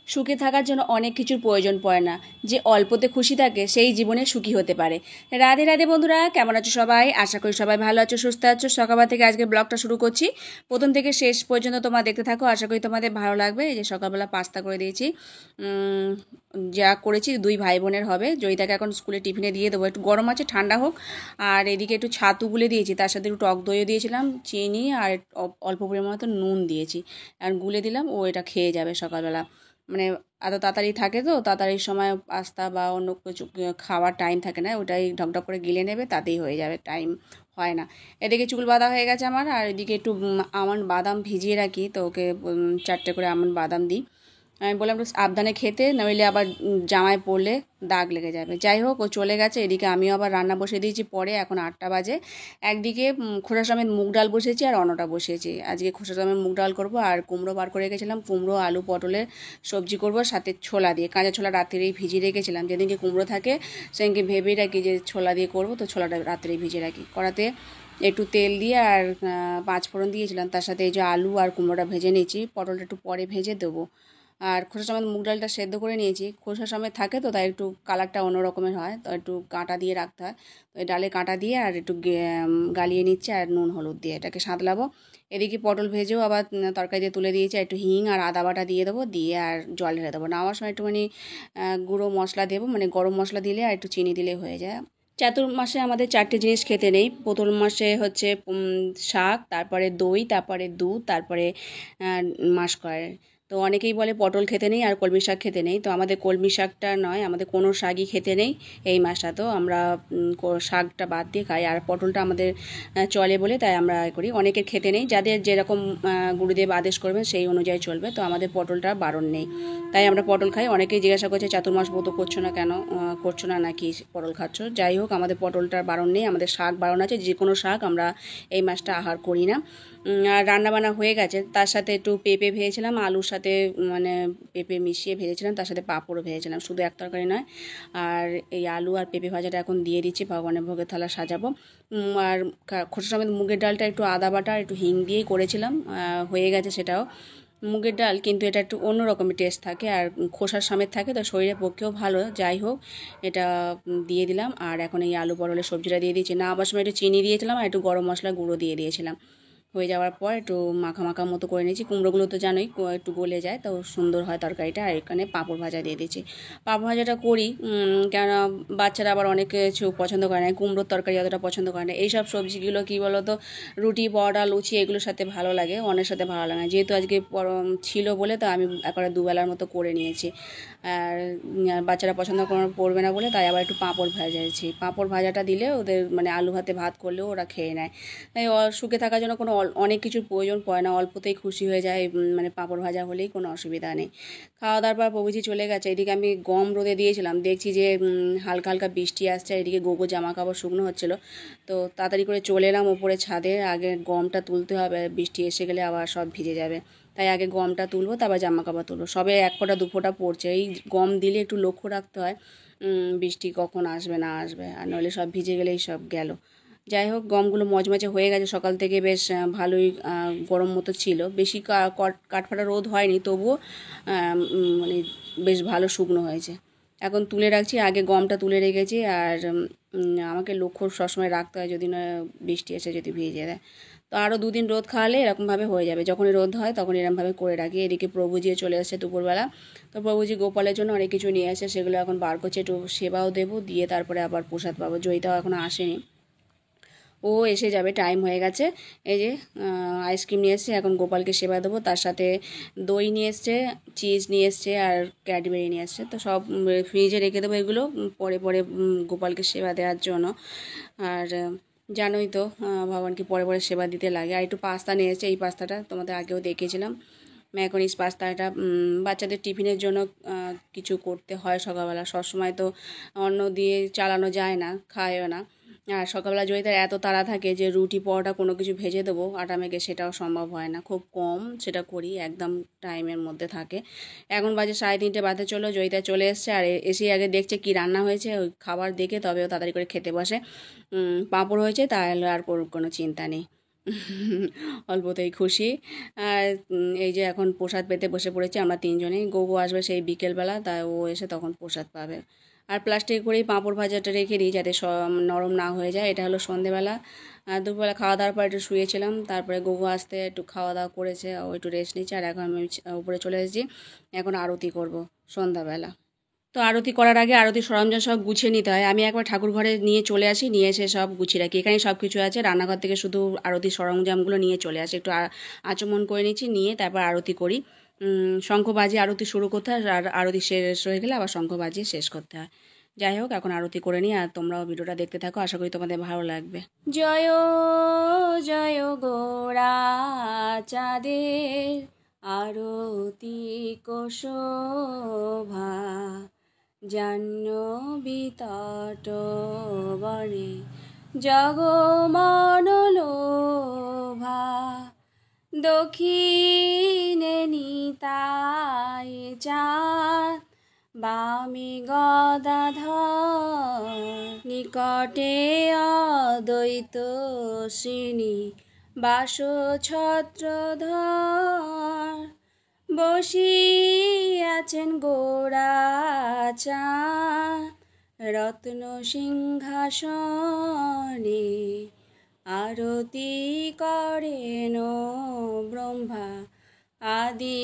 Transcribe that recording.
সুখে থাকার জন্য অনেক কিছুর প্রয়োজন পড়ে না। যে অল্পতে খুশি থাকে সেই জীবনে সুখী হতে পারে। রাধে রাধে বন্ধুরা, কেমন আছো সবাই? আশা করি সবাই ভালো আছো, সুস্থ আছো। সকালবেলা থেকে আজকে ব্লগটা শুরু করছি, প্রথম থেকে শেষ পর্যন্ত তোমরা দেখতে থাকো, আশা করি তোমাদের ভালো লাগবে। এই যে সকালবেলা পাস্তা করে দিয়েছি, যা করেছি 2 ভাই বোনের হবে। জয়িতাকে এখন স্কুলে টিফিনে দিয়ে দেবো, একটু গরম আছে, ঠান্ডা হোক। আর এদিকে একটু ছাতু গুলে দিয়েছি, তার সাথে একটু টক দইও দিয়েছিলাম, চিনি আর অল্প পরিমাণ মতো নুন দিয়েছি। আর গুলে দিলাম, ও এটা খেয়ে যাবে সকালবেলা। মানে এত তাড়াতাড়ি থাকে তো, তাড়াতাড়ির সময় পাস্তা বা অন্য কিছু খাওয়ার টাইম থাকে না, ওটাই ঢকঢক করে গিলে নেবে, তাতেই হয়ে যাবে, টাইম হয় না। এদিকে চুল বাঁধা হয়ে গেছে আমার, আর এদিকে একটু আমন্ড বাদাম ভিজিয়ে রাখি, তো ওকে 4টে করে আমন্ড বাদাম দিই। আমি বললাম একটু সাবধানে খেতে, নইলে আবার জামায় পড়লে দাগ লেগে যাবে। যাই হোক, ও চলে গেছে। এদিকে আমিও আবার রান্না বসিয়ে দিয়েছি পরে, এখন 8টা বাজে। একদিকে খোসা সমেত মুগ ডাল বসিয়েছি আর অন্যটা বসিয়েছি। আজকে খোসা সমেত মুগ ডাল করবো, আর কুমড়ো বার করে রেখেছিলাম, কুমড়ো আলু পটলের সবজি করবো, সাথে ছোলা দিয়ে, কাঁচা ছোলা রাত্রেই ভিজিয়ে রেখেছিলাম। যেদিনকে কুমড়ো থাকে সেদিনকে ভেবেই রাখি যে ছোলা দিয়ে করবো, তো ছোলাটা রাত্রেই ভিজিয়ে রাখি। কড়াতে একটু তেল দিয়ে আর 5 ফোড়ন দিয়েছিলাম, তার সাথে এই যে আলু আর কুমড়োটা ভেজে নিয়েছি, পটলটা একটু পরে ভেজে দেবো। আর খোসা সমেত মুগ ডালটা সেদ্ধ করে নিয়েছি, খোসা সমেত থাকে তো তাই একটু কালারটা অন্য রকমের হয়, তো একটু কাঁটা দিয়ে রাখতে হয়। তো এই ডালে কাঁটা দিয়ে আর একটু গালিয়ে নিচ্ছে, আর নুন হলুদ দিয়ে এটাকে সাঁতলাবো। এদিকে পটল ভেজেও আবার তরকারি দিয়ে তুলে দিয়েছি, একটু হিং আর আদা বাটা দিয়ে দেবো, দিয়ে আর জল ঢেলে দেবো। নামার সময় একটুখানি গুঁড়ো মশলা দেবো, মানে গরম মশলা দিলে আর একটু চিনি দিলে হয়ে যায়। চাতুর্মাসে আমাদের 4টে জিনিস খেতে নেই। প্রথম মাসে হচ্ছে শাক, তারপরে দই, তারপরে দুধ, তারপরে মাসকলাই। তো অনেকেই বলে পটল খেতে নেই আর কলমি শাক খেতে নেই, তো আমাদের কলমি শাকটা নয়, আমাদের কোনো শাকই খেতে নেই এই মাসটা। তো আমরা শাকটা বাদ দিয়ে খাই, আর পটলটা আমাদের চলে বলে তাই আমরা করি। অনেকের খেতে নেই, যাদের যেরকম গুরুদেব আদেশ করবেন সেই অনুযায়ী চলবে। তো আমাদের পটলটা বারণ নেই, তাই আমরা পটল খাই। অনেকেই জিজ্ঞাসা করছে চাতুর্মাস ব্রত করছো না কেন, করছো না নাকি পটল খাচ্ছ? যাই হোক, আমাদের পটলটার বারণ নেই, আমাদের শাক বারণ আছে। যে কোনো শাক আমরা এই মাসটা আহার করি না। আর রান্নাবান্না হয়ে গেছে, তার সাথে একটু পেঁপে ভেজেছিলাম, আলুর সাথে মানে পেঁপে মিশিয়ে ভেজেছিলাম, তার সাথে পাঁপড়ও ভেজেছিলাম, শুধু এক তরকারি নয়। আর এই আলু আর পেঁপে ভাজাটা এখন দিয়ে দিচ্ছি, ভগবানের ভোগের থালা সাজাবো। আর খোসা সমেত মুগের ডালটা একটু আদা বাটা একটু হিং দিয়েই করেছিলাম, হয়ে গেছে সেটাও। মুগের ডাল কিন্তু এটা একটু অন্য রকমের টেস্ট থাকে, আর খোসার সমেত থাকে, তো শরীরের পক্ষেও ভালো। যাই হোক, এটা দিয়ে দিলাম। আর এখন এই আলু পটলের সবজিটা দিয়ে দিয়েছি। না আবার সময় একটু চিনি দিয়েছিলাম আর একটু গরম মশলা গুঁড়ো দিয়ে দিয়েছিলাম। হয়ে যাওয়ার পর একটু মাখা মাখা মতো করে নিয়েছি। কুমড়োগুলো তো জানোই একটু গলে যায়, তো সুন্দর হয় তরকারিটা। আর এখানে পাঁপড় ভাজা দিয়ে দিয়েছি। পাঁপড় ভাজাটা করি কেননা বাচ্চারা আবার অনেক কিছু পছন্দ করে না, কুমড়োর তরকারি অতটা পছন্দ করে না। এইসব সবজিগুলো কী বলো তো, রুটি পরোটা লুচি এগুলোর সাথে ভালো লাগে, অন্যের সাথে ভালো লাগে না। যেহেতু আজকে ছিল বলে, তো আমি একবারে দুবেলার মতো করে নিয়েছি। আর বাচ্চারা পছন্দ করবে না বলে তাই আবার একটু পাঁপড় ভাজাচ্ছি। পাঁপড় ভাজাটা দিলে ওদের মানে আলু ভাতে ভাত করলেও ওরা খেয়ে নেয়। তাই সুখে থাকার জন্য কোনো অনেক কিছুর প্রয়োজন পড়ে না, অল্পতেই খুশি হয়ে যায়। মানে পাঁপড় ভাজা হলেই কোনো অসুবিধা নেই। খাওয়া দাওয়ার পর প্রভুজি চলে গেছে। এদিকে আমি গম রোদে দিয়েছিলাম, দেখছি যে হালকা হালকা বৃষ্টি আসছে, এদিকে গোগো জামা কাপড় শুকনো হচ্ছিলো, তো তাড়াতাড়ি করে চলে এলাম ওপরে ছাদে। আগে গমটা তুলতে হবে, বৃষ্টি এসে গেলে আবার সব ভিজে যাবে, তাই আগে গমটা তুলবো, তারপর জামা কাপড় তুলবো। সবে 1 ফোঁটা 2 ফোঁটা পড়ছে। এই গম দিলে একটু লক্ষ্য রাখতে হয় বৃষ্টি কখন আসবে না আসবে, আর নইলে সব ভিজে গেলেই সব গেল। যাই হোক, গমগুলো মচমচে হয়ে গেছে, সকাল থেকে বেশ ভালোই গরম মতো ছিল, বেশি কাঠফাটা রোদ হয়নি, তবুও মানে বেশ ভালো শুকনো হয়েছে। এখন তুলে রাখছি, আগে গমটা তুলে রেখেছি। আর আমাকে লক্ষ্য সবসময় রাখতে হয়, যদি না বৃষ্টি এসে যদি ভিজে দেয়। তো আরও 2 দিন রোদ খাওয়ালে এরকমভাবে হয়ে যাবে, যখনই রোদ হয় তখন এরকমভাবে করে রাখি। এদিকে প্রভুজিও চলে আসছে দুপুরবেলা, তো প্রভুজি গোপালের জন্য অনেক কিছু নিয়ে আসে, সেগুলো এখন বার করছে, একটু সেবাও দেবো, দিয়ে তারপরে আবার প্রসাদ পাবো। জয়িতাও এখনও আসেনি, ও এসে যাবে, টাইম হয়ে গেছে। এই যে আইসক্রিম নিয়ে এসছে, এখন গোপালকে সেবা দেবো। তার সাথে দই নিয়ে এসছে, চিজ নিয়ে এসছে, আর ক্যাডবেরি নিয়ে এসছে, তো সব ফ্রিজে রেখে দেবো এগুলো পরে পরে গোপালকে সেবা দেওয়ার জন্য। আর জানোই তো ভগবানকে পরে পরে সেবা দিতে লাগে। আর একটু পাস্তা নিয়ে এসছে, এই পাস্তাটা তোমাদের আগেও দেখেছিলাম, ম্যাকনিস পাস্তাটা বাচ্চাদের টিফিনের জন্য কিছু করতে হয় সকালবেলা, সবসময় তো অন্ন দিয়ে চালানো যায় না, খায়ও না। আর সকালবেলা যদি তার এত তাড়া থাকে যে রুটি পরোটা কোনো কিছু ভেজে দেবো আটা মেখে, সেটাও সম্ভব হয় না, খুব কম সেটা করি, একদম টাইমের মধ্যে থাকে। এখন বাজে 3:30 বাজতে চলো, জয়িতা চলে এসছে, আর এসেই আগে দেখছে কি রান্না হয়েছে, ওই খাবার দেখে তবেও তাড়াতাড়ি করে খেতে বসে। পাঁপড় হয়েছে, তাহলে আর কোনো চিন্তা নেই। অল্পতেই খুশি। আর এই যে এখন প্রসাদ পেতে বসে পড়েছি আমরা তিনজনেই। গগু আসবে সেই বিকেলবেলা, তাই ও এসে তখন প্রসাদ পাবে। আর প্লাস্টিক করেই পাঁপড় ভাজাটা রেখে দিই যাতে নরম না হয়ে যায়। এটা হলো সন্ধেবেলা। আর দুপুরবেলা খাওয়া দাওয়ার পর একটু শুয়েছিলাম, তারপরে গগু আসতে একটু খাওয়া দাওয়া করেছে, ও একটু রেস্ট নিচ্ছে। আর এখন আমি উপরে চলে এসেছি, এখন আরতি করব সন্ধ্যাবেলা। তো আরতি করার আগে আরতির সরঞ্জাম সব গুছিয়ে নিতে হয়। আমি একবার ঠাকুর ঘরে নিয়ে চলে আসি, নিয়ে এসে সব গুছিয়ে রাখি। এখানে সব কিছু আছে, রান্নাঘর থেকে শুধু আরতির সরঞ্জামগুলো নিয়ে চলে আসি। একটু আচমন করে নিচ্ছি, নিয়ে তারপর আরতি করি। শঙ্খ বাজিয়ে আরতি শুরু করতে হয়, আর আরতি শেষ হয়ে গেলে আবার শঙ্খ বাজিয়ে শেষ করতে হয়। যাই হোক, এখন আরতি করে নিই, আর তোমরাও ভিডিওটা দেখতে থাকো, আশা করি তোমাদের ভালো লাগবে। জয় জয় গোরা চাঁদের আরতি কোশোভা, জাহ্নবী তট বনে জগমনোলোভা, দক্ষিণে নিতাই চাঁদ, বামে গদাধর, নিকটে অদ্বৈত শ্রেণী বাস ছত্রধর, বসিয়াছেন গোরাচাঁদ রত্ন সিংহাসনে, আরতি করেন ব্রহ্মা আদি